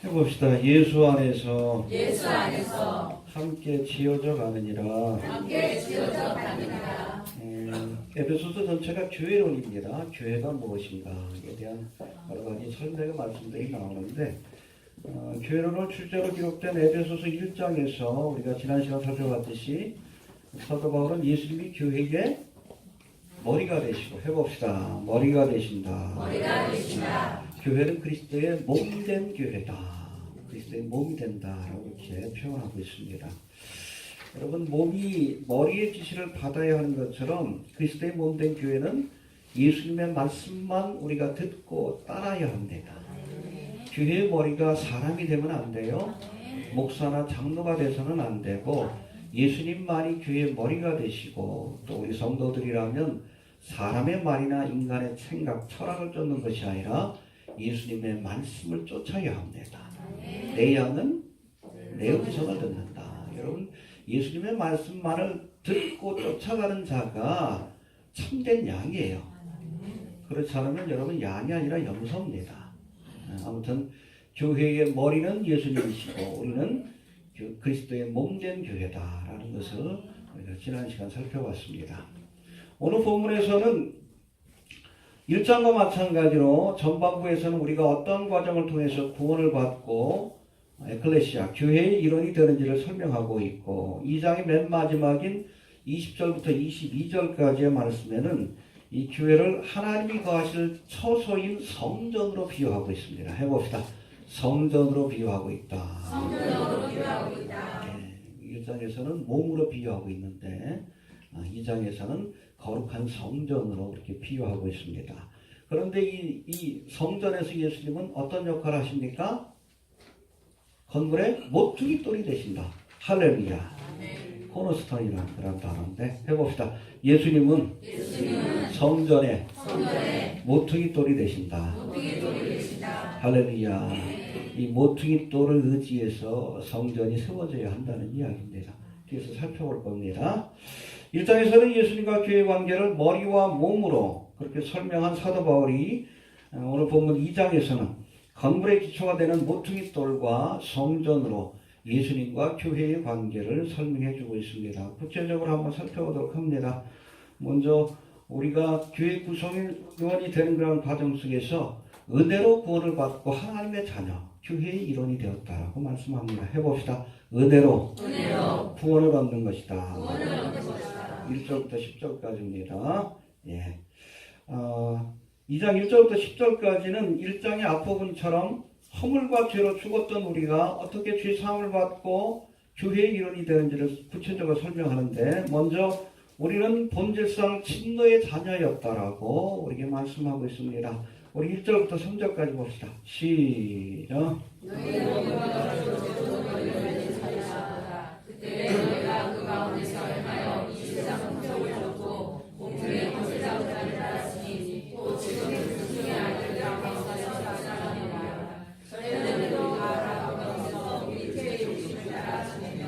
해봅시다. 예수 안에서 예수 안에서 함께 지어져 가느니라. 함께 지어져 가느니라. 에베소서 전체가 교회론입니다. 교회가 무엇인가에 대한 여러 가지 설명의 말씀들이 나오는데 교회론은 출제로 기록된 에베소서 1장에서 우리가 지난 시간 살펴봤듯이 사도 바울은 예수님이 교회의 머리가 되시고 해봅시다. 머리가 되신다. 머리가 되신다. 교회는 그리스도의 몸된 교회다. 그리스도의 몸이 된다라고 이렇게 표현하고 있습니다. 여러분, 몸이 머리의 지시를 받아야 하는 것처럼 그리스도의 몸된 교회는 예수님의 말씀만 우리가 듣고 따라야 합니다. 교회의 머리가 사람이 되면 안 돼요. 목사나 장로가 돼서는 안 되고 예수님만이 교회의 머리가 되시고 또 우리 성도들이라면 사람의 말이나 인간의 생각, 철학을 쫓는 것이 아니라 예수님의 말씀을 쫓아야 합니다. 내 양은 내 음성을 듣는다. 여러분, 예수님의 말씀만을 듣고 쫓아가는 자가 참된 양이에요. 그렇지 않으면 여러분 양이 아니라 염소입니다. 아무튼 교회의 머리는 예수님이시고 우리는 그리스도의 몸된 교회다라는 것을 우리가 지난 시간 살펴봤습니다. 오늘 본문에서는 1장과 마찬가지로 전반부에서는 우리가 어떤 과정을 통해서 구원을 받고 에클레시아, 교회의 일원이 되는지를 설명하고 있고 2장의 맨 마지막인 20절부터 22절까지의 말씀에는 이 교회를 하나님이 거하실 처소인 성전으로 비유하고 있습니다. 해봅시다. 성전으로 비유하고 있다. 성전으로 비유하고 있다. 1장에서는 몸으로 비유하고 있는데 2장에서는 거룩한 성전으로 이렇게 비유하고 있습니다. 그런데 이 성전에서 예수님은 어떤 역할을 하십니까? 건물의 모퉁이 돌이 되신다. 할렐루야. 코너스톤이라는 그런 단어인데 해봅시다. 예수님은 성전의 모퉁이 돌이 되신다. 할렐루야. 이 모퉁이 돌을 의지해서 성전이 세워져야 한다는 이야기입니다. 그래서 살펴볼 겁니다. 1장에서는 예수님과 교회의 관계를 머리와 몸으로 그렇게 설명한 사도 바울이 오늘 본문 2장에서는 건물의 기초가 되는 모퉁이 돌과 성전으로 예수님과 교회의 관계를 설명해 주고 있습니다. 구체적으로 한번 살펴보도록 합니다. 먼저 우리가 교회 구성원이 되는 그런 과정 속에서 은혜로 구원을 받고 하나님의 자녀, 교회의 일원이 되었다라고 말씀합니다. 해봅시다. 은혜로 구원을 받는 것이다. 1절부터 10절까지입니다. 예. 2장 1절부터 10절까지는 1장의 앞부분처럼 허물과 죄로 죽었던 우리가 어떻게 죄 사함을 받고 교회의 일원이 되는지를 구체적으로 설명하는데 먼저 우리는 본질상 진노의 자녀였다라고 우리에게 말씀하고 있습니다. 우리 1절부터 3절까지 봅시다. 시작. 그때 너희가 그 가운데서 행하여 이 세상 풍속을 쫓고 공중의 권세자의 자를 따랐으니 또 지금 중의 아이들 가운데서 살아가느니라. 전에는 너희가 다 가운데서 육체의 욕심을 따라 지내며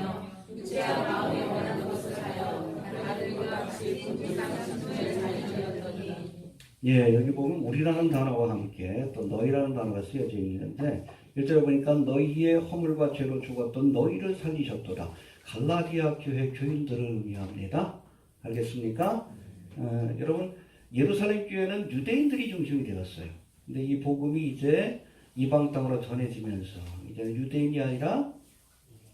육체와 마음이 원하는 것을 하여 다들과 같이 분비상 진노의 자녀였더니. 예, 여기 보면 우리라는 단어와 함께 또 너희라는 단어가 쓰여져 있는데 1절에 보니까 너희의 허물과 죄로 죽었던 너희를 살리셨도다. 갈라디아 교회 교인들을 의미합니다. 알겠습니까? 여러분, 예루살렘 교회는 유대인들이 중심이 되었어요. 근데 이 복음이 이제 이방 땅으로 전해지면서 이제 유대인이 아니라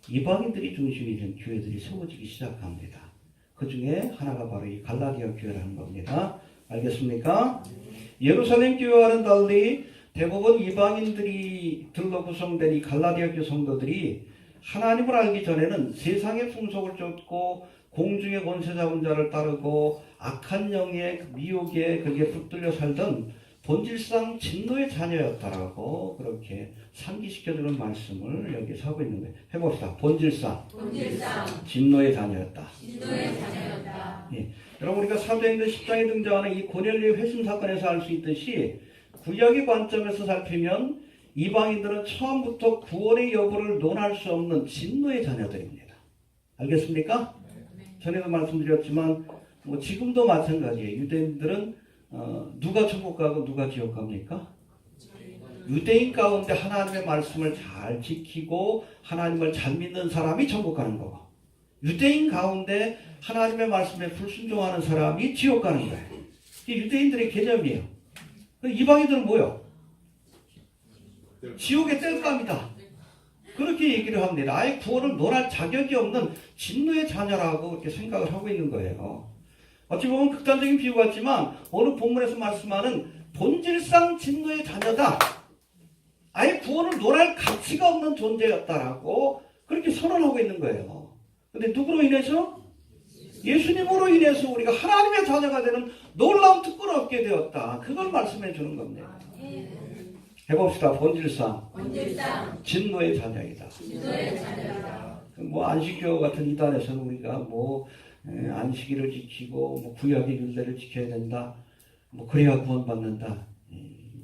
이방인들이 중심이 된 교회들이 세워지기 시작합니다. 그 중에 하나가 바로 이 갈라디아 교회라는 겁니다. 알겠습니까? 예루살렘 교회와는 달리 대부분 이방인들로 구성된 이 갈라디아 교회 성도들이 하나님을 알기 전에는 세상의 풍속을 쫓고 공중의 권세 잡은 자를 따르고 악한 영의 미혹에 그게 붙들려 살던 본질상 진노의 자녀였다라고 그렇게 상기시켜주는 말씀을 여기서 하고 있는 거예요. 해봅시다. 본질상 진노의 자녀였다. 예. 여러분, 우리가 사도행전 10장에 등장하는 이 고넬료의 회심 사건에서 알 수 있듯이 구약의 관점에서 살피면 이방인들은 처음부터 구원의 여부를 논할 수 없는 진노의 자녀들입니다. 알겠습니까? 전에도 말씀드렸지만 지금도 마찬가지예요. 유대인들은 누가 천국 가고 누가 지옥 갑니까? 유대인 가운데 하나님의 말씀을 잘 지키고 하나님을 잘 믿는 사람이 천국 가는 거고, 유대인 가운데 하나님의 말씀에 불순종하는 사람이 지옥 가는 거예요. 이게 유대인들의 개념이에요. 이방인들은 뭐요? 지옥의 땔감이다. 그렇게 얘기를 합니다. 아예 구원을 논할 자격이 없는 진노의 자녀라고 그렇게 생각을 하고 있는 거예요. 어찌 보면 극단적인 비유 같지만 오늘 본문에서 말씀하는 본질상 진노의 자녀다. 아예 구원을 논할 가치가 없는 존재였다라고 그렇게 선언하고 있는 거예요. 근데 누구로 인해서? 예수님으로 인해서 우리가 하나님의 자녀가 되는 놀라운 특권을 얻게 되었다. 그걸 말씀해 주는 겁니다. 해봅시다. 본질상 진노의 자녀이다. 뭐 안식교 같은 이단에서는 우리가 안식일을 지키고 구약의 율례를 지켜야 된다. 그래야 구원받는다.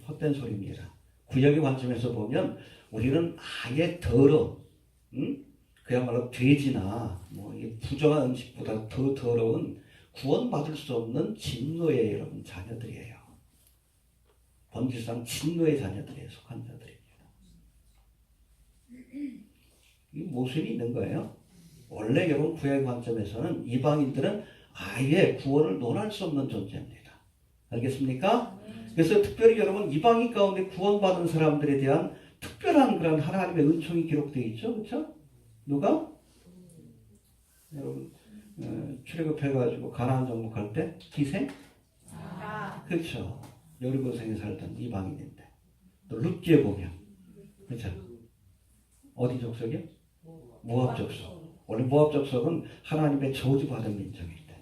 헛된 소리입니다. 구약의 관점에서 보면 우리는 아예 그야말로 돼지나 부정한 음식보다 더 더러운 구원받을 수 없는 진노의 여러분 자녀들이에요. 본질상 진노의 자녀들에 속한 자들입니다. 이 모순이 있는 거예요. 원래 여러분 구약의 관점에서는 이방인들은 아예 구원을 논할 수 없는 존재입니다. 알겠습니까? 그래서 특별히 여러분 이방인 가운데 구원받은 사람들에 대한 특별한 그런 하나님의 은총이 기록되어 있죠. 그렇죠? 누가? 여러분 출애굽해가지고 가나안 정복할 때 기생? 그렇죠. 여리고성에 살던 이방인인데 또 룻기에 보면 그렇죠. 어디 족속이요? 모압 족속. 원래 모압 족속은 하나님의 저주받은 민족입니다.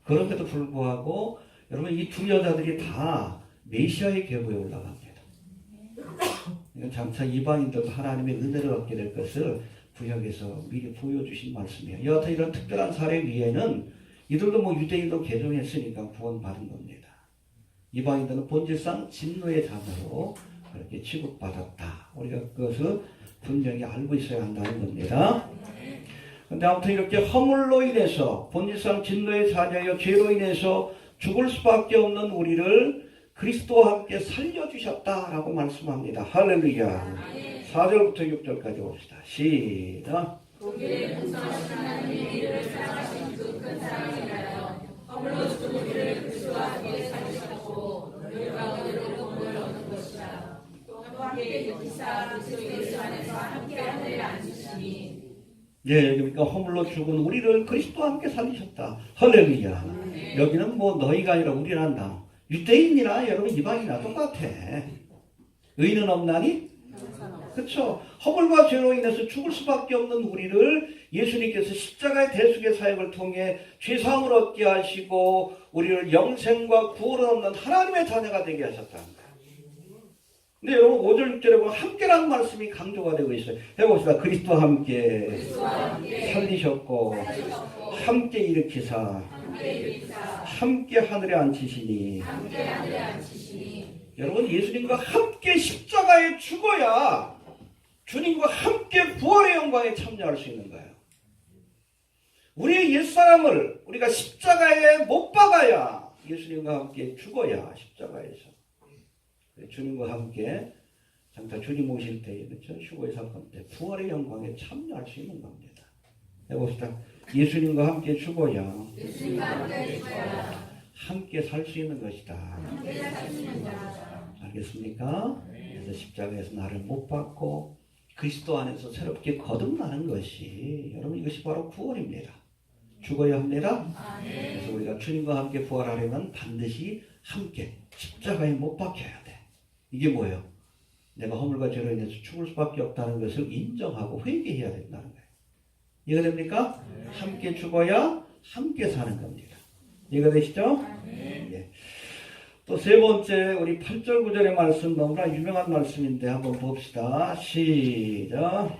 그런데도 불구하고 여러분 이 두 여자들이 다 메시아의 계보에 올라갑니다. 이건 장차 이방인들도 하나님의 은혜를 얻게 될 것을 구약에서 미리 보여주신 말씀이에요. 여하튼 이런 특별한 사례 위에는 이들도 유대인도 개종했으니까 구원받은 겁니다. 이방인들은 본질상 진노의 자녀로 그렇게 취급받았다. 우리가 그것을 분명히 알고 있어야 한다는 겁니다. 근데 아무튼 이렇게 허물로 인해서 본질상 진노의 자녀여 죄로 인해서 죽을 수밖에 없는 우리를 그리스도와 함께 살려주셨다라고 말씀합니다. 할렐루야. 4절부터 6절까지 봅시다. 시작. 우리를 공성하신 하나님이 이를 사랑하신 그 큰 사랑에 인하여 허물로 죽은 우리를 그리스도와 함께 살리셨고 너희 가운데로 구원을 얻는 것이라. 또 함께 육기사 그리스도 예수 안에서 함께 하늘에 앉으시니. 그러니까 허물로 죽은 우리를 그리스도와 함께 살리셨다. 할렐루야. 여기는 너희가 아니라 우리란 단어. 유대인이나 여러분 이방이나 똑같아. 의인은 없나니? 그렇죠. 허물과 죄로 인해서 죽을 수밖에 없는 우리를 예수님께서 십자가의 대속의 사역을 통해 죄사함을 얻게 하시고 우리를 영생과 구원을 얻는 하나님의 자녀가 되게 하셨다는 거예요. 근데 여러분 5절 6절에 보면 함께라는 말씀이 강조가 되고 있어요. 해봅시다. 그리스도와 함께 살리셨고 함께 일으키사 함께 하늘에 앉히시니. 여러분 예수님과 함께 십자가에 죽어야 주님과 함께 부활의 영광에 참여할 수 있는 거예요. 우리의 옛사람을 우리가 십자가에 못 박아야 예수님과 함께 죽어야 십자가에서 주님과 함께 장차 주님 오실 때에 그렇죠? 휴거의 사건 때 부활의 영광에 참여할 수 있는 겁니다. 해봅시다. 예수님과 함께 죽어야 함께 살 수 있는 것이다. 알겠습니까? 그래서 십자가에서 나를 못 박고 그리스도 안에서 새롭게 거듭나는 것이 여러분 이것이 바로 구원입니다. 죽어야 합니다. 그래서 우리가 주님과 함께 부활하려면 반드시 함께 십자가에 못 박혀야 돼. 이게 뭐예요? 내가 허물과 죄로 인해서 죽을 수밖에 없다는 것을 인정하고 회개해야 된다는 거예요. 이해가 됩니까? 함께 죽어야 함께 사는 겁니다. 이해가 되시죠? 예. 또 세 번째 우리 8절 9절의 말씀 너무나 유명한 말씀인데 한번 봅시다. 시작.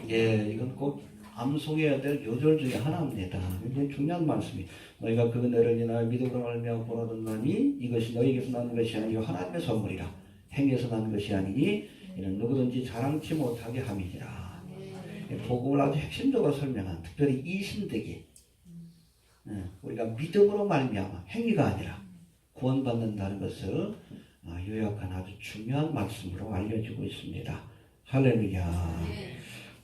이건 꼭 암송해야 될 요절 중에 하나입니다. 굉장히 중요한 말씀이 너희가 그 은혜를 인하여 믿음으로 말미암아 본받았나니 이것이 너희에게서 나는 것이 아니요 하나님의 선물이라 행해서 나는 것이 아니니 이는 누구든지 자랑치 못하게 함이니라. 복음을 아주 핵심적으로 설명한 특별히 이 신득이 우리가 믿음으로 말미암아 행위가 아니라 구원받는다는 것을 요약한 아주 중요한 말씀으로 알려지고 있습니다. 할렐루야.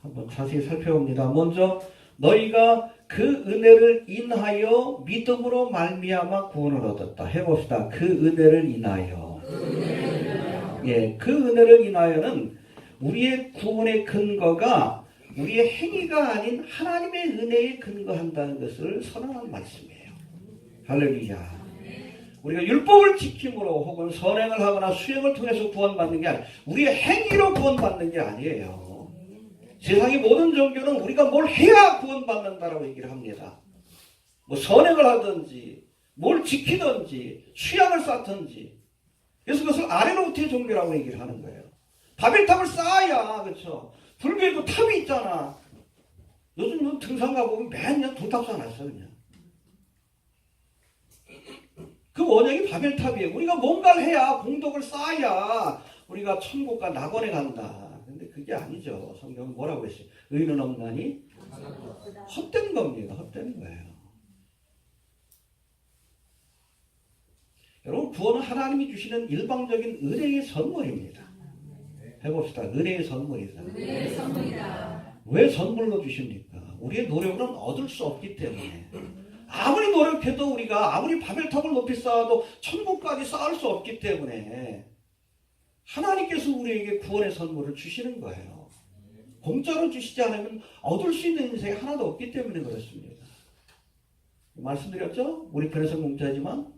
한번 자세히 살펴봅니다. 먼저 너희가 그 은혜를 인하여 믿음으로 말미암아 구원을 얻었다. 해봅시다. 그 은혜를 인하여. 예, 그 은혜를 인하여는 우리의 구원의 근거가 우리의 행위가 아닌 하나님의 은혜에 근거한다는 것을 선언한 말씀이에요. 할렐루야. 우리가 율법을 지킴으로 혹은 선행을 하거나 수행을 통해서 구원받는 게 아니라 우리의 행위로 구원받는 게 아니에요. 세상의 모든 종교는 우리가 뭘 해야 구원받는다라고 얘기를 합니다. 뭐 선행을 하든지 뭘 지키든지 수양을 쌓든지 그래서 그것을 아래로부터의 종교라고 얘기를 하는 거예요. 바벨탑을 쌓아야 그렇죠. 불교에도 탑이 있잖아. 요즘 등산 가보면 매년 돌탑 쌓아놨어 그냥. 그 원형이 바벨탑이에요. 우리가 뭔가를 해야 공덕을 쌓아야 우리가 천국과 낙원에 간다. 근데 그게 아니죠. 성경은 뭐라고 했어요? 의는 없나니 헛된 겁니다. 헛된 거예요. 여러분 구원은 하나님이 주시는 일방적인 은혜의 선물입니다. 해봅시다. 은혜의 선물이다. 은혜의 선물이다. 왜 선물로 주십니까? 우리의 노력으로는 얻을 수 없기 때문에. 아무리 노력해도 우리가 아무리 바벨탑을 높이 쌓아도 천국까지 쌓을 수 없기 때문에 하나님께서 우리에게 구원의 선물을 주시는 거예요. 공짜로 주시지 않으면 얻을 수 있는 인생이 하나도 없기 때문에 그렇습니다. 말씀드렸죠? 우리 편에서는 공짜지만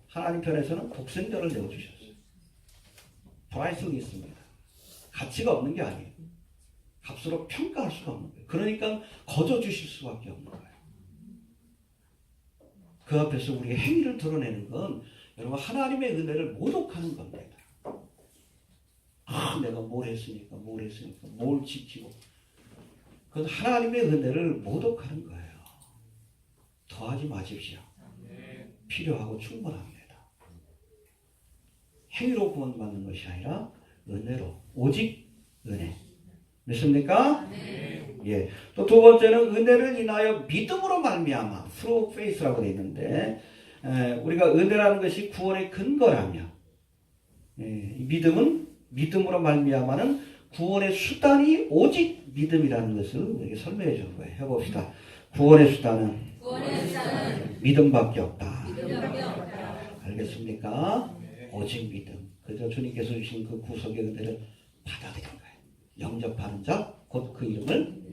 하나님 편에서는 독생자를 내어주셨어요. 프라이스는 있습니다. 가치가 없는 게 아니에요. 값으로 평가할 수가 없는 거예요. 그러니까 거저 주실 수밖에 없는 거예요. 그 앞에서 우리의 행위를 드러내는 건 여러분 하나님의 은혜를 모독하는 겁니다. 내가 뭘 했으니까 뭘 지키고 그건 하나님의 은혜를 모독하는 거예요. 더하지 마십시오. 필요하고 충분합니다. 행위로 구원받는 것이 아니라 은혜로 오직 은혜. 믿습니까? 예. 또 두 번째는 은혜를 인하여 믿음으로 말미암아 through faith라고 되어 있는데 우리가 은혜라는 것이 구원의 근거라며 믿음은 믿음으로 말미암아는 구원의 수단이 오직 믿음이라는 것을 우리에게 설명해 준 거예요. 해봅시다. 구원의 수단은 믿음밖에 없다. 알겠습니까? 오직 믿음. 그래서 주님께서 주신 그 구속의 은혜를 받아들인 거예요. 영접하는 자, 곧 그 이름을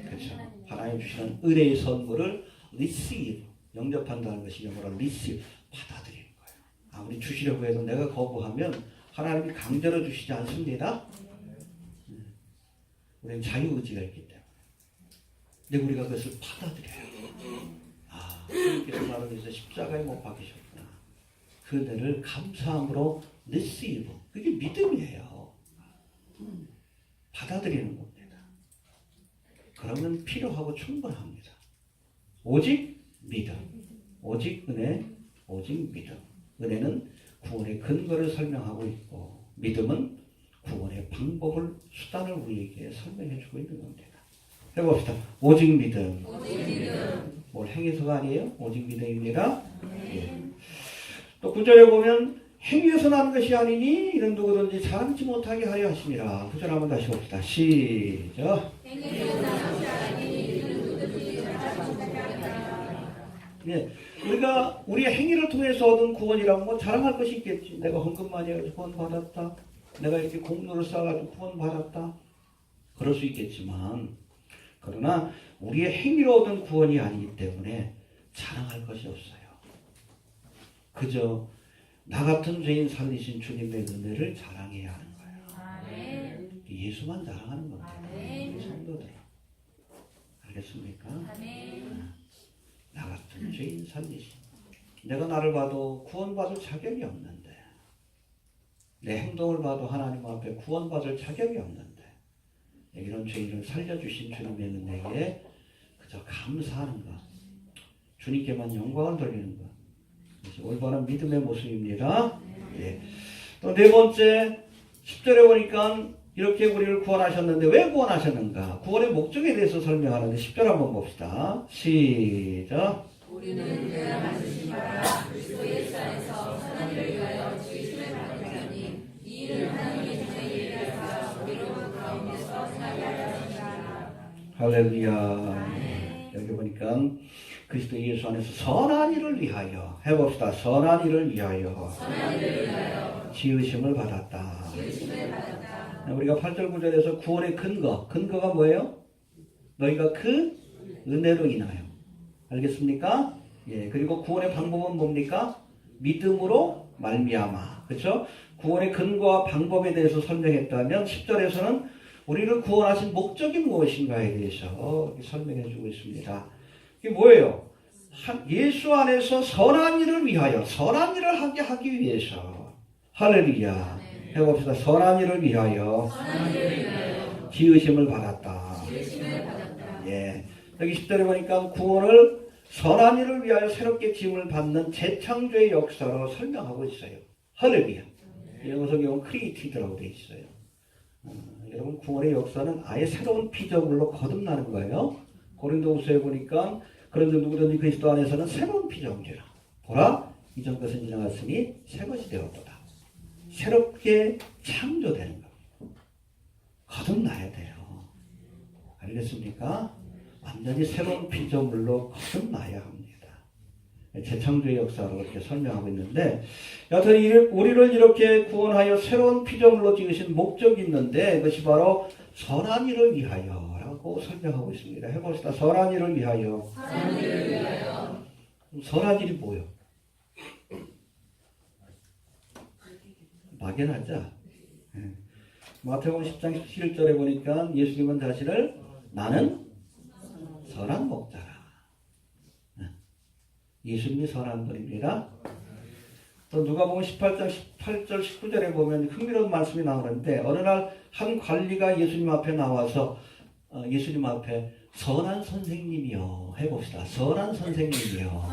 그렇죠. 하나님 주시는 은혜의 선물을 receive, 영접한다는 것이 영어로 receive, 받아들이는 거예요. 아무리 주시려고 해도 내가 거부하면 하나님이 강제로 주시지 않습니다. 우리는 자유의지가 있기 때문에. 근데 우리가 그것을 받아들여요. 하나님께서 나를 위해서 십자가에 못 박히셨구나. 그 은혜를 감사함으로 receive, 그게 믿음이에요. 받아들이는 겁니다. 그러면 필요하고 충분합니다. 오직 믿음, 오직 은혜, 오직 믿음. 은혜는 구원의 근거를 설명하고 있고 믿음은 구원의 방법을, 수단을 우리에게 설명해 주고 있는 겁니다. 해봅시다. 오직 믿음. 뭘 행해서가 아니에요. 오직 믿음입니다. 예. 또 9절에 보면 행위에서 나는 것이 아니니 이는 누구든지 자랑치 못하게 하려 하심이라. 9절 한번 다시 봅시다. 시작. 네, 우리가 우리의 행위를 통해서 얻은 구원이라고 뭐 자랑할 것이 있겠지. 내가 헌금 많이 해가지고 구원 받았다. 내가 이렇게 공로를 쌓아가지고 구원 받았다. 그럴 수 있겠지만, 그러나 우리의 행위로 얻은 구원이 아니기 때문에 자랑할 것이 없어요. 그저 나 같은 죄인 살리신 주님의 은혜를 자랑해야 하는 거예요. 예수만 자랑하는 겁니다. 성도들. 알겠습니까? 나 같은 죄인 살리신. 내가 나를 봐도 구원받을 자격이 없는데, 내 행동을 봐도 하나님 앞에 구원받을 자격이 없는데, 이런 죄인을 살려주신 주님의 은혜에 그저 감사하는 것, 주님께만 영광을 돌리는 것, 이것이 올바른 믿음의 모습입니다. 예. 또 네 번째, 10절에 보니까 이렇게 우리를 구원하셨는데 왜 구원하셨는가? 구원의 목적에 대해서 설명하는데 10절 한번 봅시다. 시작. 우리는 그가 만드신 바라 그리스도 예수 안에서 하나님을 위하여 지으심을 받으니 이 일은 하나님이 전에 예비하사 우리로 그 가운데서 행하게 하려 하심이라. 할렐루야. 여기 보니까 그리스도 예수 안에서 선한 일을 위하여 해봅시다. 선한 일을 위하여 지으심을 받았다. 우리가 8절 9절에서 구원의 근거가 뭐예요? 너희가 그 은혜로 인하여. 알겠습니까? 예. 그리고 구원의 방법은 뭡니까? 믿음으로 말미암아. 그렇죠? 구원의 근거와 방법에 대해서 설명했다면 10절에서는 우리를 구원하신 목적이 무엇인가에 대해서 설명해 주고 있습니다. 이게 뭐예요? 예수 안에서 선한 일을 위하여, 선한 일을 하기 위해서. 할렐루야. 해봅시다. 선한 일을 위하여 지으심을 받았다. 예. 여기 10절에 보니까 구원을 선한 일을 위하여 새롭게 지음을 받는 재창조의 역사로 설명하고 있어요. 할렐루야. 영어 성경은 크리에이티드라고 되어 있어요. 여러분 구원의 역사는 아예 새로운 피조물로 거듭나는 거예요. 고린도후서에 보니까 그런데 누구든지 그리스도 안에서는 새로운 피조물이라. 보라 이전 것은 지나갔으니 새 것이 되었도다. 새롭게 창조되는 겁니다. 거듭나야 돼요. 알겠습니까? 완전히 새로운 피조물로 거듭나야 합니다. 재창조의 역사로 이렇게 설명하고 있는데 여하튼 우리를 이렇게 구원하여 새로운 피조물로 지으신 목적이 있는데 그것이 바로 선한 일을 위하여 라고 설명하고 있습니다. 해봅시다. 선한 일을 위하여. 선한 일이 뭐예요? 막연하죠? 마태복음 10장 17절에 보니까 예수님은 자신을 나는 선한 목자라. 예수님이 선한 분입니다. 또 누가복음 18장 18절 19절에 보면 흥미로운 말씀이 나오는데 어느 날 한 관리가 예수님 앞에 나와서 예수님 앞에 선한 선생님이요 해봅시다. 선한 선생님이요.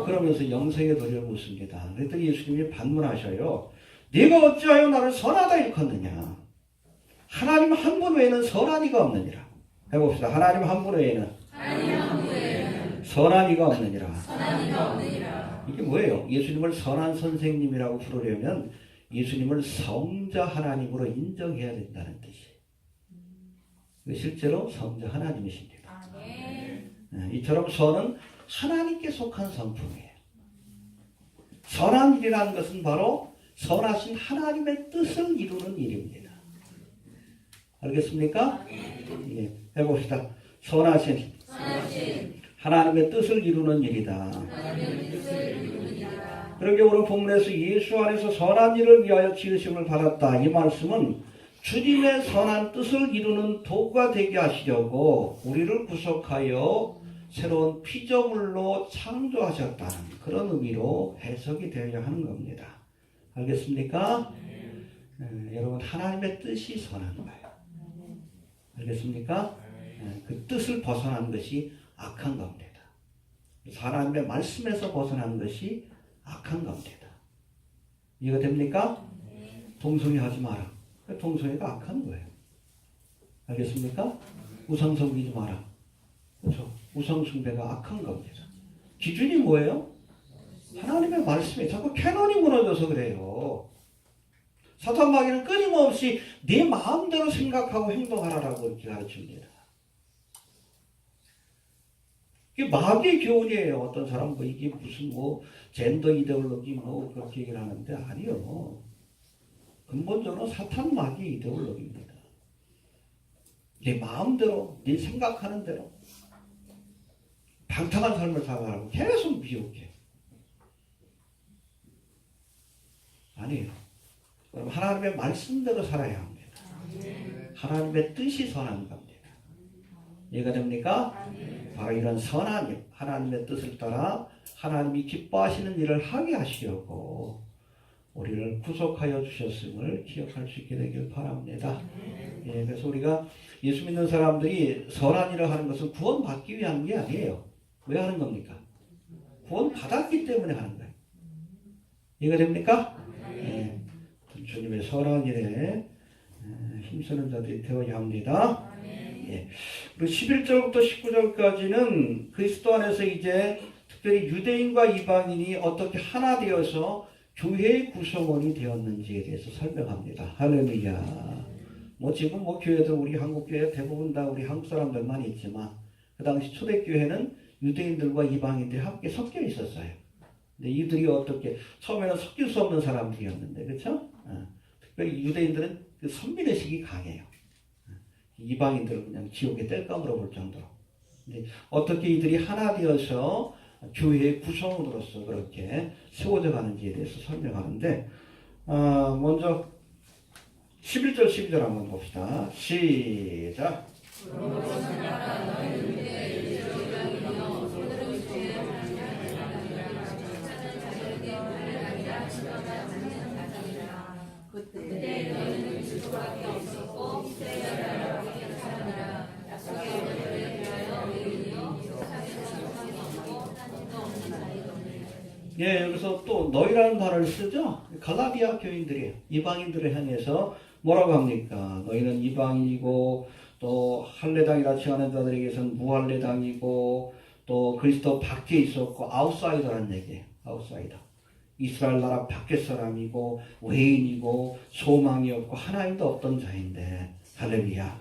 그러면서 영생의 도리를 묻습니다. 그랬더니 예수님이 반문하셔요. 네가 어찌하여 나를 선하다 일컫느냐. 하나님 한 분 외에는 선한 이가 없느니라. 해봅시다. 하나님 한 분 외에는 선한 이가 없느니라. 이게 뭐예요? 예수님을 선한 선생님이라고 부르려면 예수님을 성자 하나님으로 인정해야 된다는 뜻이에요. 실제로 성자 하나님이십니다. 이처럼 선은 하나님께 속한 성품이에요. 선한 일이라는 것은 바로 선하신 하나님의 뜻을 이루는 일입니다. 알겠습니까? 예, 해봅시다. 선하신 하나님의 뜻을 이루는 일이다. 그러게 오늘 본문에서 예수 안에서 선한 일을 위하여 지으심을 받았다. 이 말씀은 주님의 선한 뜻을 이루는 도구가 되게 하시려고 우리를 구속하여 새로운 피조물로 창조하셨다는 그런 의미로 해석이 되어야 하는 겁니다. 알겠습니까? 여러분 하나님의 뜻이 선한 거예요. 알겠습니까? 그 뜻을 벗어난 것이 악한 겁니다. 하나님의 말씀에서 벗어난 것이 악한 겁니다. 이해가 됩니까? 동성애 하지 마라. 동성애가 악한 거예요. 알겠습니까? 우상 섬기지 마라. 그렇죠? 우상 숭배가 악한 겁니다. 기준이 뭐예요? 하나님의 말씀에 자꾸 캐논이 무너져서 그래요. 사탄 마귀는 끊임없이 네 마음대로 생각하고 행동하라고 이렇게 가르칩니다. 이게 마귀의 교훈이에요. 어떤 사람 이게 무슨 젠더 이데올로기 그렇게 얘기를 하는데 아니요. 근본적으로 사탄 마귀의 이데올로기입니다. 내 마음대로 네 생각하는 대로 방탕한 삶을 살아가라고 계속 미혹해. 아니에요. 그럼 하나님의 말씀대로 살아야 합니다. 하나님의 뜻이 선한 겁니다. 이해가 됩니까? 바로 이런 선한 일, 하나님의 뜻을 따라 하나님이 기뻐하시는 일을 하게 하시려고 우리를 구속하여 주셨음을 기억할 수 있게 되길 바랍니다. 예, 그래서 우리가 예수 믿는 사람들이 선한 일을 하는 것은 구원받기 위한 게 아니에요. 왜 하는 겁니까? 구원받았기 때문에 하는 거예요. 이해가 됩니까? 예, 주님의 선한 일에 힘쓰는 자들이 되어야 합니다. 예. 그리고 11절부터 19절까지는 그리스도 안에서 이제 특별히 유대인과 이방인이 어떻게 하나 되어서 교회의 구성원이 되었는지에 대해서 설명합니다. 할렐루야. 뭐 지금 뭐 교회도 우리 한국 교회 대부분 다 우리 한국 사람들만 있지만 그 당시 초대교회는 유대인들과 이방인들이 함께 섞여 있었어요. 근데 이들이 어떻게 처음에는 섞일 수 없는 사람들이었는데 그렇죠? 특별히 유대인들은 그 선민의식이 강해요. 이방인들은 그냥 지옥의 땔감으로 볼 정도로. 근데 어떻게 이들이 하나 되어서 교회의 구성원으로서 그렇게 세워져 가는지에 대해서 설명하는데 먼저 11절 12절 한번 봅시다. 시작. 그때 너희는 줄 수밖에 없었고 이스라엘이라 하기는 사람이라 약속의 언약을 위하여 의인이요 예, 여기서 또 너희라는 말을 쓰죠. 갈라디아 교인들이 이방인들을 향해서 뭐라고 합니까? 너희는 이방인이고 또 할례당이라 칭하는 자들에게서는 무할례당이고 또 그리스도 밖에 있었고 아웃사이더라는 얘기예요. 아웃사이더. 이스라엘 나라 밖의 사람이고 외인이고 소망이 없고 하나님도 없던 자인데 할렐루야.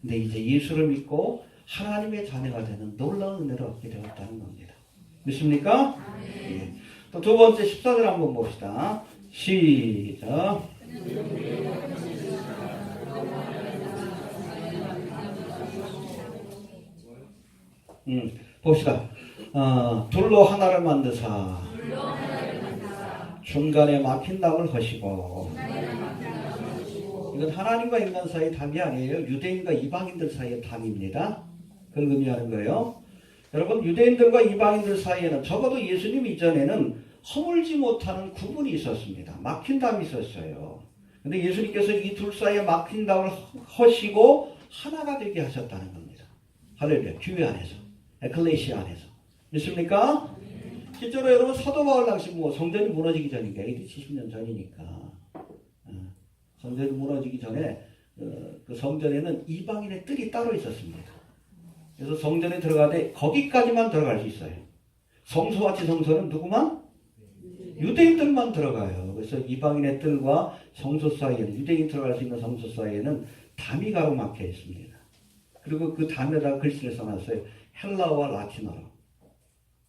근데 이제 예수를 믿고 하나님의 자녀가 되는 놀라운 은혜를 얻게 되었다는 겁니다. 믿습니까? 예. 또 두 번째 14절 한번 봅시다. 시작. 봅시다. 둘로 하나를 만드사 중간에 막힌 담을 허시고. 이건 하나님과 인간 사이의 담이 아니에요. 유대인과 이방인들 사이의 담입니다. 그걸 의미하는 거예요. 여러분 유대인들과 이방인들 사이에는 적어도 예수님 이전에는 허물지 못하는 구분이 있었습니다. 막힌 담이 있었어요. 근데 예수님께서 이 둘 사이에 막힌 담을 허시고 하나가 되게 하셨다는 겁니다. 할렐루야. 교회 안에서, 에클레시아 안에서. 믿습니까? 실제로 여러분 사도 바울 당시 뭐 성전이 무너지기 전이니까 AD 70년 전이니까 성전이 무너지기 전에 그 성전에는 이방인의 뜰이 따로 있었습니다. 그래서 성전에 들어가되 거기까지만 들어갈 수 있어요. 성소와 지성소는 누구만? 유대인들만 들어가요. 그래서 이방인의 뜰과 성소 사이에는 유대인이 들어갈 수 있는 성소 사이에는 담이 가로막혀 있습니다. 그리고 그 담에다가 글씨를 써놨어요. 헬라어와 라틴어로.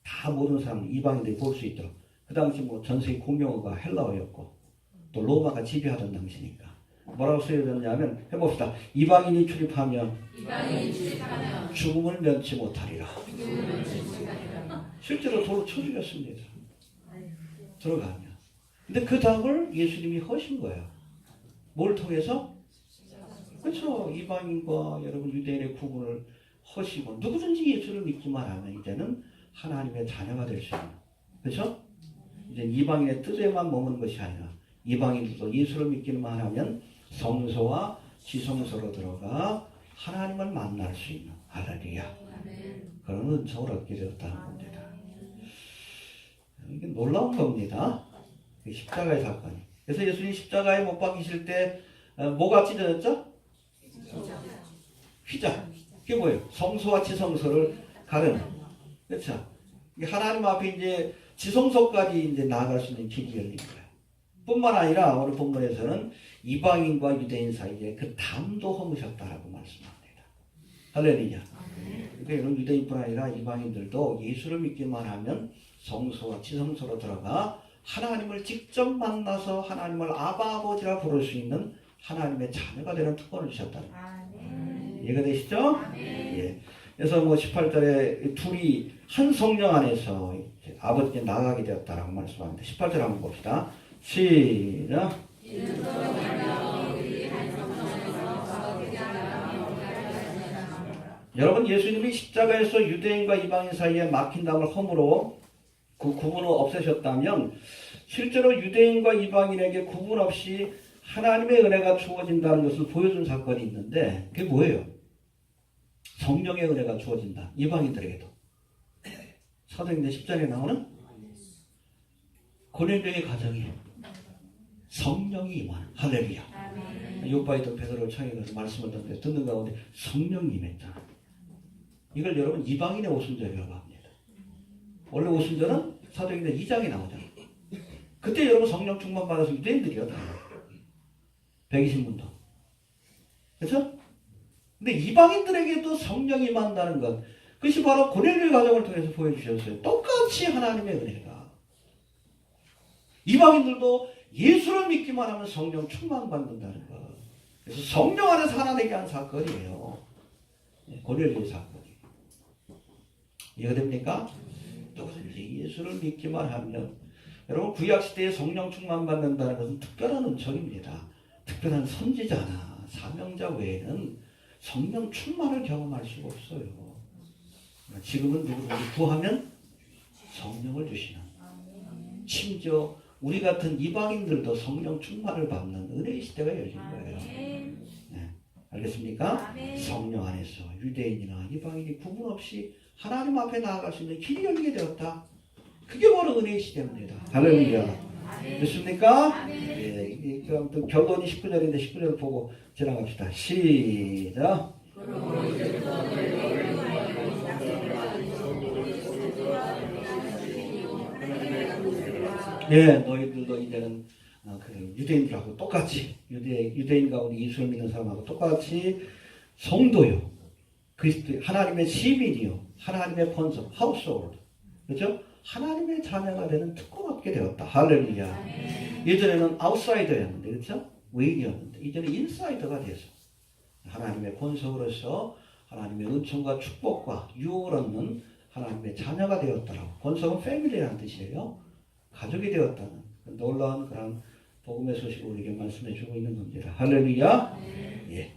다 모든 사람 이방인들이 볼 수 있도록. 그 당시 뭐 전 세계 공용어가 헬라어였고 또 로마가 지배하던 당시니까. 뭐라고 쓰여졌냐면 해봅시다. 이방인이 출입하면 죽음을 면치 못하리라. 실제로 돌을 쳐 죽였습니다. 들어가면. 근데 그 답을 예수님이 하신 거예요. 뭘 통해서? 그렇죠. 이방인과 여러분 유대인의 구분을 하시고 누구든지 예수를 믿기만 하면 이제는 하나님의 자녀가 될 수 있는. 그렇죠? 이제 이방인의 뜻에만 머무는 것이 아니라 이방인들도 예수를 믿기만 하면 성소와 지성소로 들어가 하나님을 만날 수 있는 할렐루야. 그런 은총을 얻게 되었다는 겁니다. 이게 놀라운 겁니다. 십자가의 사건이. 그래서 예수님 십자가에 못 박히실 때 뭐가 찢어졌죠? 휘장. 그게 뭐예요? 성소와 지성소를 가르는. 그렇죠? 하나님 앞에 이제 지성소까지 이제 나아갈 수 있는 길이 열린 거예요. 뿐만 아니라 오늘 본문에서는 이방인과 유대인 사이에 그 담도 허무셨다라고 말씀합니다. 할렐루야. 그러니까 이런 유대인뿐 아니라 이방인들도 예수를 믿기만 하면 성소와 지성소로 들어가 하나님을 직접 만나서 하나님을 아바 아버지라 부를 수 있는 하나님의 자녀가 되는 특권을 주셨다는 거예요. 이해가 되시죠? 예. 그래서 뭐 18절에 둘이 한 성령 안에서 아버지께 나아가게 되었다라고 말씀합니다. 18절 한번 봅시다. 시작. 여러분 예수님이 십자가에서 유대인과 이방인 사이에 막힌 담을 허물어 그 구분을 없애셨다면 실제로 유대인과 이방인에게 구분 없이 하나님의 은혜가 주어진다는 것을 보여준 사건이 있는데 그게 뭐예요? 성령의 은혜가 주어진다. 이방인들에게도. 사도행전 10장에 나오는 고넬료의 가정이 성령이 임하는. 할렐루야. 요바에 있던 베드로를 창에 가서 말씀을 듣는 가운데 성령이 임했잖아. 이걸 여러분 이방인의 오순절이라고 합니다. 원래 오순절은 사도행전 2장에 나오잖아. 그때 여러분 성령 충만 받아서 유대인들이요 다. 120문도. 그렇죠? 근데 이방인들에게도 성령이 임한다는 것, 그것이 바로 고넬료 가정을 통해서 보여주셨어요. 똑같이 하나님의 은혜가. 이방인들도 예수를 믿기만 하면 성령 충만 받는다는 것. 그래서 성령 안에서 살아내게 한 사건이에요. 고넬료의 사건이. 이해가 됩니까? 누구든지 예수를 믿기만 하면, 여러분 구약시대에 성령 충만 받는다는 것은 특별한 은총입니다. 특별한 선지자나 사명자 외에는 성령 충만을 경험할 수가 없어요. 지금은 누구든지 구하면 성령을 주시는, 심지어 우리 같은 이방인들도 성령 충만을 받는 은혜의 시대가 열린 거예요. 네. 알겠습니까? 성령 안에서 유대인이나 이방인이 구분 없이 하나님 앞에 나아갈 수 있는 길이 열리게 되었다. 그게 바로 은혜의 시대입니다. 할렐루야. 됐습니까? 예, 또 결론이 19절인데 19절 보고 지나갑시다. 시작. 예, 너희들도 이제는 그 유대인들하고 똑같이 유대인 가운데 예수를 믿는 사람하고 똑같이 성도요, 그리스도 하나님의 시민이요, 하나님의 본성, 하우스홀드, 그렇죠? 하나님의 자녀가 되는 특권 얻게 되었다. 할렐루야. 예전에는 아웃사이더였는데, 그렇죠? 외인이었는데 이제는 인사이더가 돼서 하나님의 본성으로서 하나님의 은총과 축복과 유업을 얻는 하나님의 자녀가 되었다라고. 본성은 패밀리라는 뜻이에요. 가족이 되었다는 놀라운 그런 복음의 소식을 우리에게 말씀해 주고 있는 겁니다. 할렐루야. 예.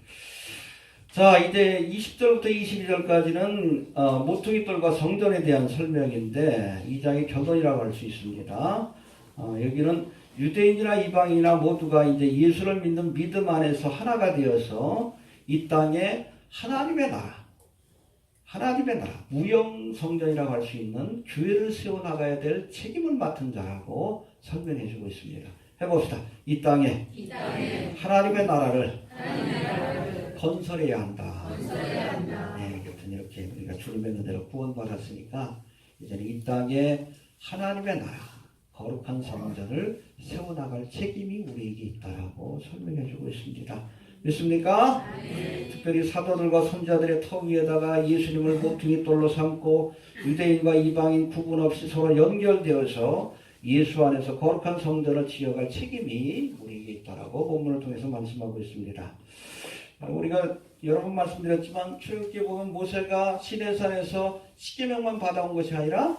자, 이제 20절부터 22절까지는 모퉁이돌과 성전에 대한 설명인데 2장의 결론이라고 할 수 있습니다. 여기는 유대인이나 이방인이나 모두가 이제 예수를 믿는 믿음 안에서 하나가 되어서 이 땅에 하나님의 나라, 무형 성전이라고 할 수 있는 교회를 세워나가야 될 책임을 맡은 자라고 설명해 주고 있습니다. 해봅시다. 이 땅에 하나님의 나라를 건설해야 한다. 네, 여튼 이렇게 우리가 주님의 은혜로 구원받았으니까 이제는 이 땅에 하나님의 나라, 거룩한 성전을 세워나갈 책임이 우리에게 있다라고 설명해 주고 있습니다. 믿습니까? 특별히 사도들과 선지자들의 터 위에다가 예수님을 모퉁이 돌로 삼고 유대인과 이방인 구분 없이 서로 연결되어서 예수 안에서 거룩한 성전을 지어갈 책임이 우리에게 있다라고 본문을 통해서 말씀하고 있습니다. 우리가 여러 번 말씀드렸지만 출애굽기에 보면 모세가 시내산에서 십계명만 받아온 것이 아니라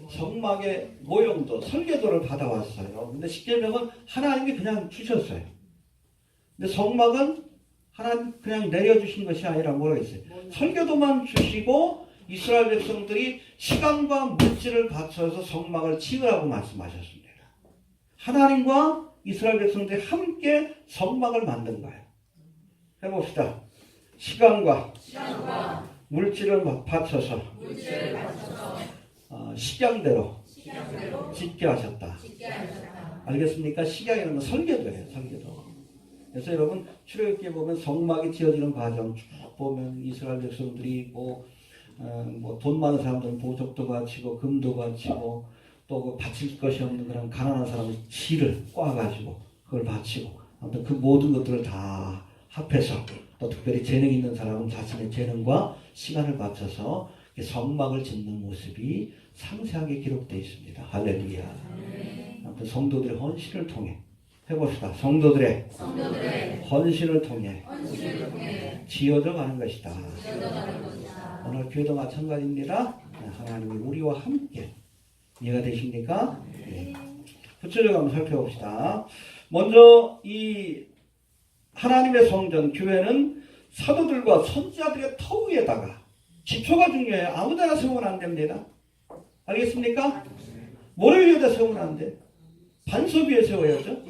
성막의 모형도, 설계도를 받아왔어요. 근데 십계명은 하나님이 그냥 주셨어요. 근데 성막은 하나님 그냥 내려주신 것이 아니라 뭐라고 했어요? 설계도만 주시고 이스라엘 백성들이 시간과 물질을 바쳐서 성막을 지으라고 말씀하셨습니다. 하나님과 이스라엘 백성들이 함께 성막을 만든 거예요. 해봅시다. 시간과 물질을 바쳐서 식양대로 짓게 하셨다. 알겠습니까? 식양이라는 건 설계도예요. 설계도. 그래서 여러분 출애굽기에 보면 성막이 지어지는 과정 쭉 보면 이스라엘 백성들이 돈 많은 사람들은 보석도 바치고 금도 바치고 또 그 바칠 것이 없는 그런 가난한 사람은 실을 꽈가지고 그걸 바치고 아무튼 그 모든 것들을 다 합해서 또 특별히 재능 있는 사람은 자신의 재능과 시간을 바쳐서 성막을 짓는 모습이 상세하게 기록되어 있습니다. 할렐루야. 아무튼 성도들의 헌신을 통해 해봅시다. 성도들의 헌신을 통해 지어져 가는 것이다. 오늘 교회도 마찬가지입니다. 하나님이 우리와 함께 이해가 되십니까? 네. 구체적으로 한번 살펴봅시다. 먼저 이 하나님의 성전 교회는 사도들과 선지자들의 터 위에다가 기초가 중요해요. 아무데나 세우면 안 됩니다. 알겠습니까? 모래 위에다 세우면 안 돼. 반석 위에 세워야죠.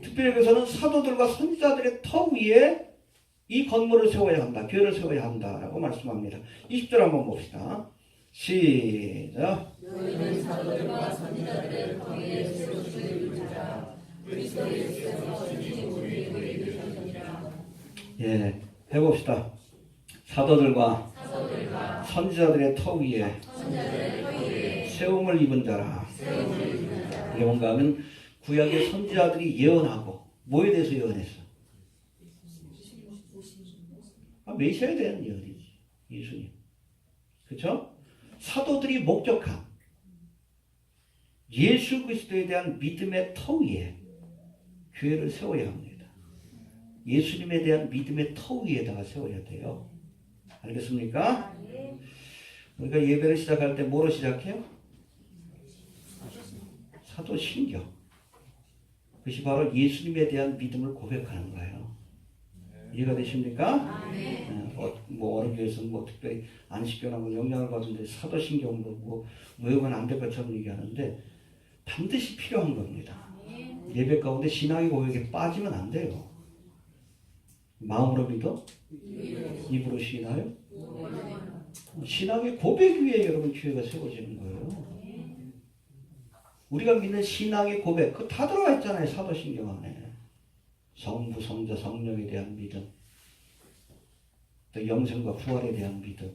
특별히 여기서는 사도들과 선지자들의 터 위에 이 건물을 세워야 한다. 교회를 세워야 한다라고 말씀합니다. 20절 한번 봅시다. 시작. 너희는 사도들과 선지자들의 터 위에 세워주는 유자 예, 해봅시다. 사도들과 선지자들의 터 위에 세움을 입은 자라. 이게 뭔가 하면 구약의 선지자들이 예언하고 뭐에 대해서 예언했어? 메시아에 대한 예언이지. 예수님. 그렇죠? 사도들이 목적한 예수 그리스도에 대한 믿음의 터 위에 교회를 세워야 합니다. 예수님에 대한 믿음의 터 위에다가 세워야 돼요. 알겠습니까? 우리가 예배를 시작할 때 뭐로 시작해요? 사도신경. 그것이 바로 예수님에 대한 믿음을 고백하는 거예요. 이해가 되십니까? 뭐 어느 교회에서는 뭐 특별히 안식교나 뭐 영향을 받는데 사도신경도 뭐 외우면 안 될 것처럼 얘기하는데 반드시 필요한 겁니다. 예배 가운데 신앙의 고백에 빠지면 안 돼요. 마음으로 믿어? 입으로 시인하여? 신앙의 고백 위에 여러분 교회가 세워지는 거예요. 우리가 믿는 신앙의 고백, 그거 다 들어가 있잖아요. 사도신경 안에. 성부, 성자, 성령에 대한 믿음, 또 영생과 부활에 대한 믿음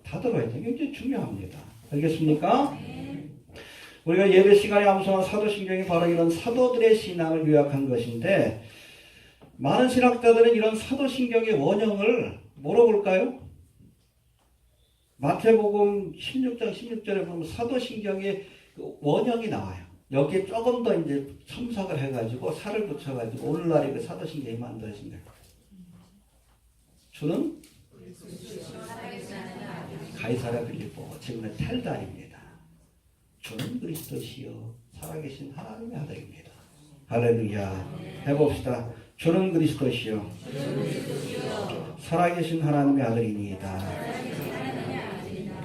다 들어가 있다. 이게 굉장히 중요합니다. 알겠습니까? 우리가 예배 시간에 암송한 사도신경이 바로 이런 사도들의 신앙을 요약한 것인데 많은 신학자들은 이런 사도신경의 원형을 뭐로 볼까요? 마태복음 16장 16절에 보면 사도신경의 원형이 나와요. 여기에 조금 더 이제 첨삭을 해가지고 살을 붙여가지고 오늘날의 그 사도신경이 만들어진 거예요. 주는 가이사랴 빌립보, 지금은 텔다입니다. 주는 그리스도시요 살아계신 하나님의 아들입니다. 할렐루야. 해봅시다. 주는 그리스도시요 살아계신 하나님의 아들입니다.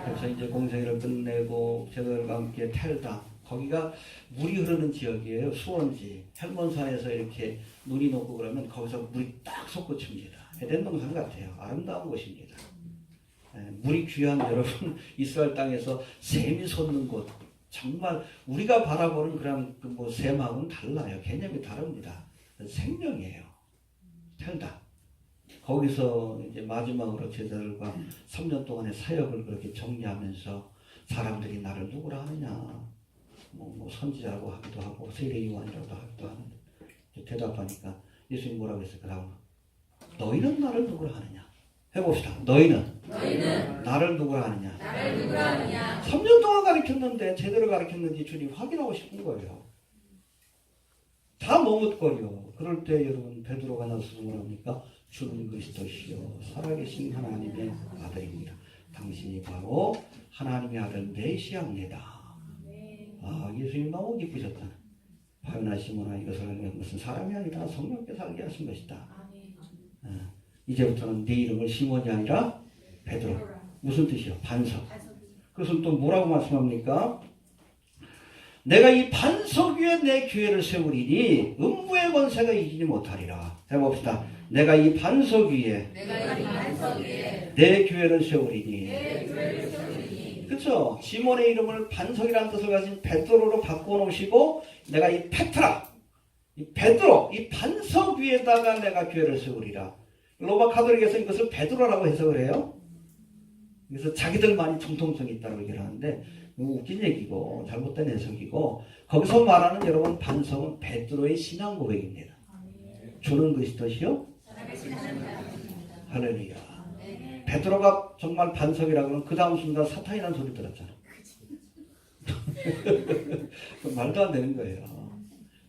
그래서 이제 공생회를 끝내고 제들과 함께 텔다, 거기가 물이 흐르는 지역이에요. 수원지 헬몬산에서 이렇게 눈이 녹고 그러면 거기서 물이 딱 솟구칩니다. 에덴 동산 같아요. 아름다운 곳입니다. 물이 귀한 여러분 이스라엘 땅에서 샘이 솟는 곳, 정말 우리가 바라보는 그런 뭐 샘하고는 달라요. 개념이 다릅니다. 생명이에요. 텔다. 거기서 이제 마지막으로 제자들과 3년 동안의 사역을 그렇게 정리하면서 사람들이 나를 누구라 하느냐, 뭐 선지자라고 하기도 하고 세례요한이라고 하기도 하는데 대답하니까 예수님 뭐라고 했을까? 다음 너희는 나를 누구라 하느냐? 해봅시다. 너희는 나를 누구라 하느냐? 3년 동안 가르쳤는데 제대로 가르쳤는지 주님 확인하고 싶은 거예요. 다 머뭇거려. 그럴 때 여러분 베드로가 나서서 뭐랍니까? 주는 그리스도시요 살아계신 하나님의 아들입니다. 당신이 바로 하나님의 아들 메시아입니다. 아, 예수님 너무 기쁘셨다. 바요나 시모나 이것을 알면 무슨 사람이 아니라 성령께서 알게 하신 것이다. 이제부터는 네 이름을 시몬이 아니라 베드로. 무슨 뜻이요? 반석. 그것은 또 뭐라고 말씀합니까? 내가 이 반석 위에 내 교회를 세우리니 음부의 권세가 이기지 못하리라. 해봅시다. 내가 이 반석 위에 내 교회를 세우리니. 그렇죠? 시몬의 이름을 반석이라는 뜻을 가진 베드로로 바꿔놓으시고 내가 이 페트라, 이 베드로, 이 반석 위에다가 내가 교회를 세우리라. 로마 카톨릭에서 이것을 베드로라고 해석을 해요. 그래서 자기들만이 정통성이 있다고 얘기를 하는데 웃긴 얘기고 잘못된 해석이고, 거기서 말하는 여러분 반석은 베드로의 신앙 고백입니다. 주는 그리스도시요 할렐루야. 베드로가 정말 반석이라 그러면 그 다음 순간 사탄이라는 소리 들었잖아. 말도 안 되는 거예요.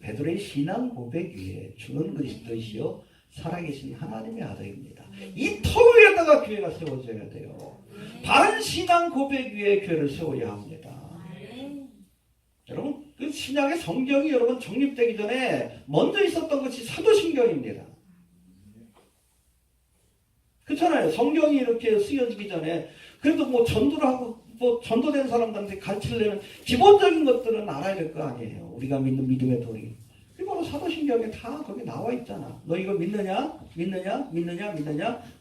베드로의 신앙 고백 위에 주는 그리스도시요 살아계신 하나님의 아들입니다. 이 터 위에다가 교회가 세워져야 돼요. 바른 신앙 고백 위에 교회를 세워야 합니다. 여러분, 그 신약의 성경이 여러분 정립되기 전에 먼저 있었던 것이 사도신경입니다. 그렇잖아요. 성경이 이렇게 쓰여지기 전에 그래도 뭐 전도를 하고 뭐 전도된 사람들한테 가르치려면 기본적인 것들은 알아야 될 거 아니에요. 우리가 믿는 믿음의 도리. 바로 사도신경에 다 거기 나와 있잖아. 너 이거 믿느냐?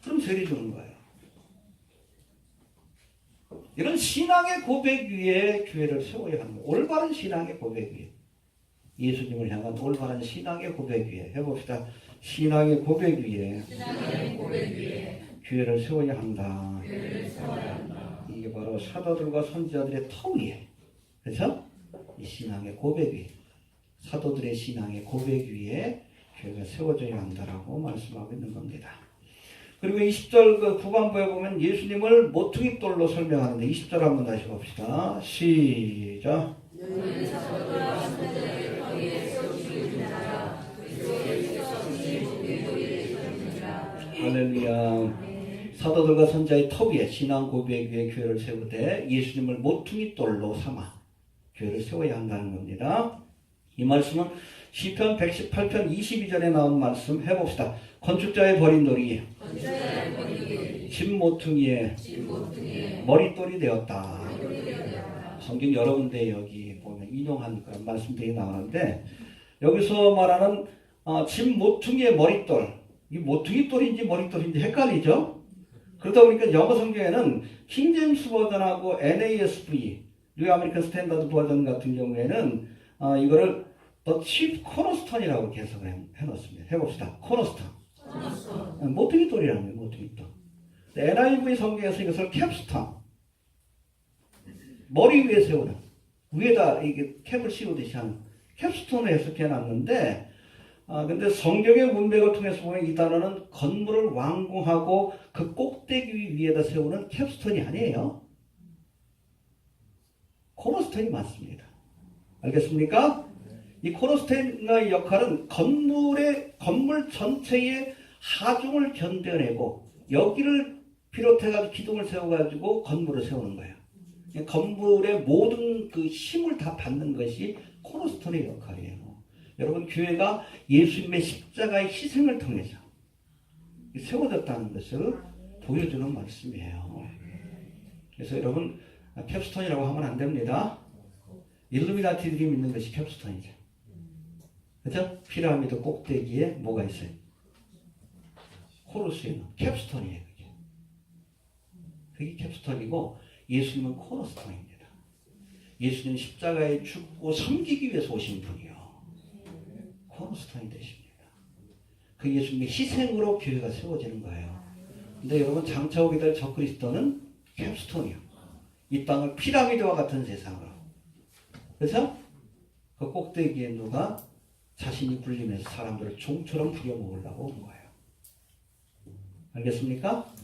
그럼 세례 주는 거예요. 이런 신앙의 고백 위에 교회를 세워야 하는 거예요. 올바른 신앙의 고백 위에. 예수님을 향한 올바른 신앙의 고백 위에 해봅시다. 신앙의 고백 위에 교회를 세워야 한다. 이게 바로 사도들과 선지자들의 터 위에, 그렇죠? 이 신앙의 고백 위에, 사도들의 신앙의 고백 위에 교회가 세워져야 한다라고 말씀하고 있는 겁니다. 그리고 20절 그 후반부에 보면 예수님을 모퉁이 돌로 설명하는데 20절 한번 다시 봅시다. 시작. 할렐루야. 사도들과 선자의 터 위에 신앙 고백 위에 교회를 세우되 예수님을 모퉁이 돌로 삼아 교회를 세워야 한다는 겁니다. 이 말씀은 시편 118편 22절에 나온 말씀 해봅시다. 건축자의 버린 돌이 집 모퉁이에 머릿돌이 되었다. 성경 여러 군데 여기 보면 인용한 그런 말씀들이 나오는데 여기서 말하는 집 모퉁이의 머릿돌, 이 모퉁이 돌인지 머릿돌인지 헷갈리죠? 그러다 보니까 영어 성경에는 킹제임스 버전하고 NASB, 뉴 아메리칸 스탠다드 버전 같은 경우에는 이거를 The Chief Cornerstone이라고 이렇게 해석을 해놓습니다. 해봅시다. 코너스톤. 모퉁이 돌이라는 거예요. 모퉁이 돌. NIV 성경에서 이것을 캡스톤. 머리 위에 세우는, 위에다 이게 캡을 씌우듯이 하는 캡스톤을 해석해 놨는데, 근데 성경의 문맥을 통해서 보면 이 단어는 건물을 완공하고 그 꼭대기 위에다 세우는 캡스톤이 아니에요. 코너스톤이 맞습니다. 알겠습니까? 이 코너스톤의 역할은 건물 전체의 하중을 견뎌내고 여기를 비롯해가지고 기둥을 세워가지고 건물을 세우는 거예요. 건물의 모든 그 힘을 다 받는 것이 코너스톤의 역할이에요. 여러분, 교회가 예수님의 십자가의 희생을 통해서 세워졌다는 것을 보여주는 말씀이에요. 그래서 여러분, 캡스톤이라고 하면 안 됩니다. 일루미나티들이 믿는 것이 캡스톤이죠. 그렇죠? 피라미드 꼭대기에 뭐가 있어요? 호루스에는 캡스톤이에요. 그게 캡스톤이고 예수님은 코너스톤입니다. 예수님은 십자가에 죽고 섬기기 위해서 오신 분이요. 코너스톤이 되십니다. 그 예수님의 희생으로 교회가 세워지는 거예요. 근데 여러분, 장차 오게 될 적그리스도는 캡스톤이요. 이 땅을 피라미드와 같은 세상으로. 그래서 그 꼭대기에 누가 자신이 굴리면서 사람들을 종처럼 부려먹으려고 온 거예요. 알겠습니까?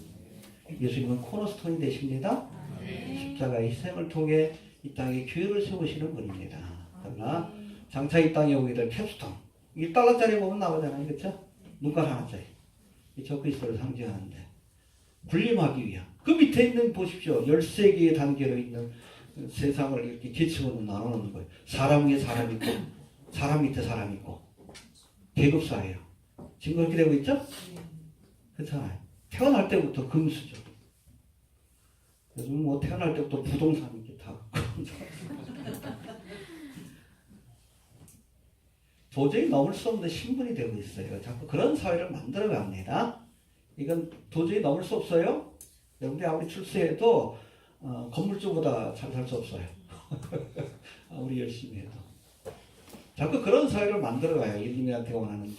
예수님은 코너스톤이 되십니다. 십자가의 희생을 통해 이 땅에 교회를 세우시는 분입니다. 그러나 장차 이 땅에 오게 될 캡스톤, 1달러짜리 보면 나오잖아요. 그렇죠? 눈깔 하나짜리. 이 적그리스도를 상징하는데 군림하기 위한 그 밑에 있는 보십시오. 13개의 단계로 있는 세상을 이렇게 계층으로 나누는 거예요. 사람 위에 사람 있고 사람 밑에 사람 있고 계급사예요. 지금 그렇게 되고 있죠? 그렇잖아요. 태어날 때부터 금수저. 요즘 뭐 태어날 때부터 부동산 이렇게 다 도저히 넘을 수 없는 신분이 되고 있어요. 자꾸 그런 사회를 만들어 갑니다. 이건 도저히 넘을 수 없어요. 여러분들 아무리 출세해도 건물주보다 잘 살 수 없어요. 아무리 열심히 해도. 자꾸 그런 사회를 만들어 가요. 일루미나티가 원하는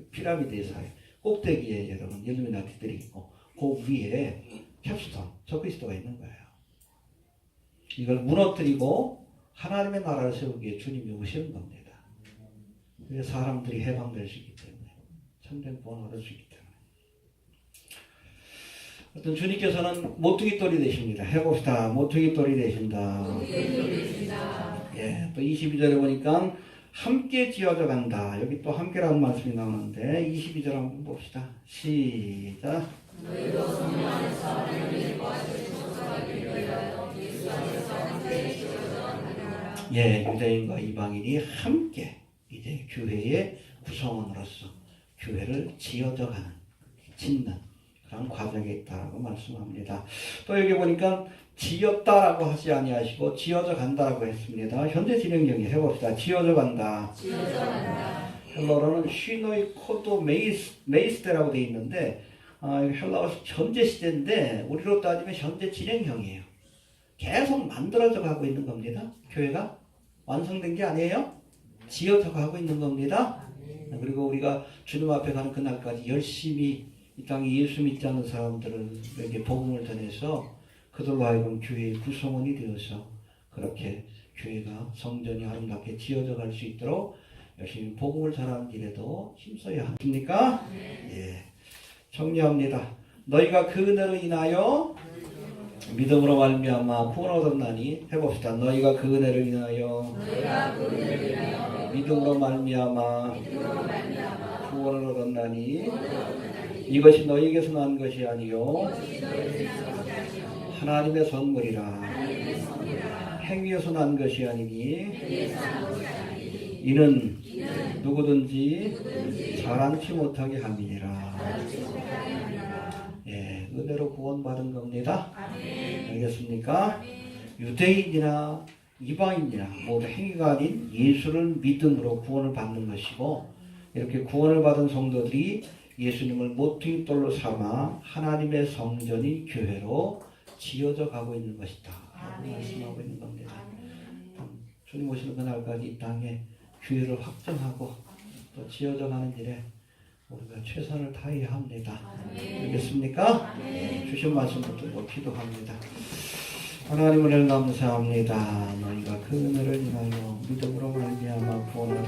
피라미드의 사회. 꼭대기에 여러분 일루미나티들이 있고 그 위에 캡스톤, 적그리스도가 있는 거예요. 이걸 무너뜨리고 하나님의 나라를 세우기 위해 주님이 오시는 겁니다. 그래서 사람들이 해방될 수 있기 때문에, 참된 구원을 얻을 수 있기 때문에. 어떤 주님께서는 모퉁이 돌이 되십니다. 해봅시다. 모퉁이 돌이 되신다. 예, 또 22절에 보니까 함께 지어져 간다. 여기 또 함께라는 말씀이 나오는데 22절 한번 봅시다. 시작. 예, 유대인과 이방인이 함께 이제 교회의 구성원으로서 교회를 지어져 가는, 짓는 그런 과정에 있다라고 말씀합니다. 또 여기 보니까 지었다라고 하지 아니하시고 지어져 간다라고 했습니다. 현재 진행형이 해봅시다. 지어져 간다. 헬라어로는 쉬노이 코도 메이스테라고 되어 있는데 헬라어 현재 시제인데 우리로 따지면 현재 진행형이에요. 계속 만들어져 가고 있는 겁니다. 교회가 완성된 게 아니에요. 지어져 가고 있는 겁니다. 그리고 우리가 주님 앞에 가는 그날까지 열심히 이 땅에 예수 믿지 않는 사람들에게 복음을 전해서 그들로 하여금 교회의 구성원이 되어서 그렇게 교회가 성전이 아름답게 지어져 갈 수 있도록 열심히 복음을 전하는 일에도 힘써야 합니까? 예. 정리합니다. 너희가 그 은혜로 인하여 믿음으로 말미암아 구원을 얻었나니 해봅시다. 너희가 그 은혜를 인하여 믿음으로 말미암아 구원을 얻었나니 이것이 너희에게서 난 것이 아니요 하나님의 선물이라. 행위에서 난 것이 아니니 이는 누구든지 자랑치 못하게 함이니라. 예, 은혜로 구원받은 겁니다. 알겠습니까? 유대인이나 이방인이나 모두 행위가 아닌 예수를 믿음으로 구원을 받는 것이고, 이렇게 구원을 받은 성도들이 예수님을 모퉁이 돌로 삼아 하나님의 성전이 교회로 지어져 가고 있는 것이다. 라고 말씀하고 있는 겁니다. 주님 오시는 그날까지 이 땅에 교회를 확정하고 또 지어져 가는 일에 우리가 최선을 다해야 합니다. 알겠습니까? 주신 말씀 붙들고 기도합니다. 하나님 은혜를 감사합니다. 너희가 그 은혜를 인하여 믿음으로 말미암아 구원을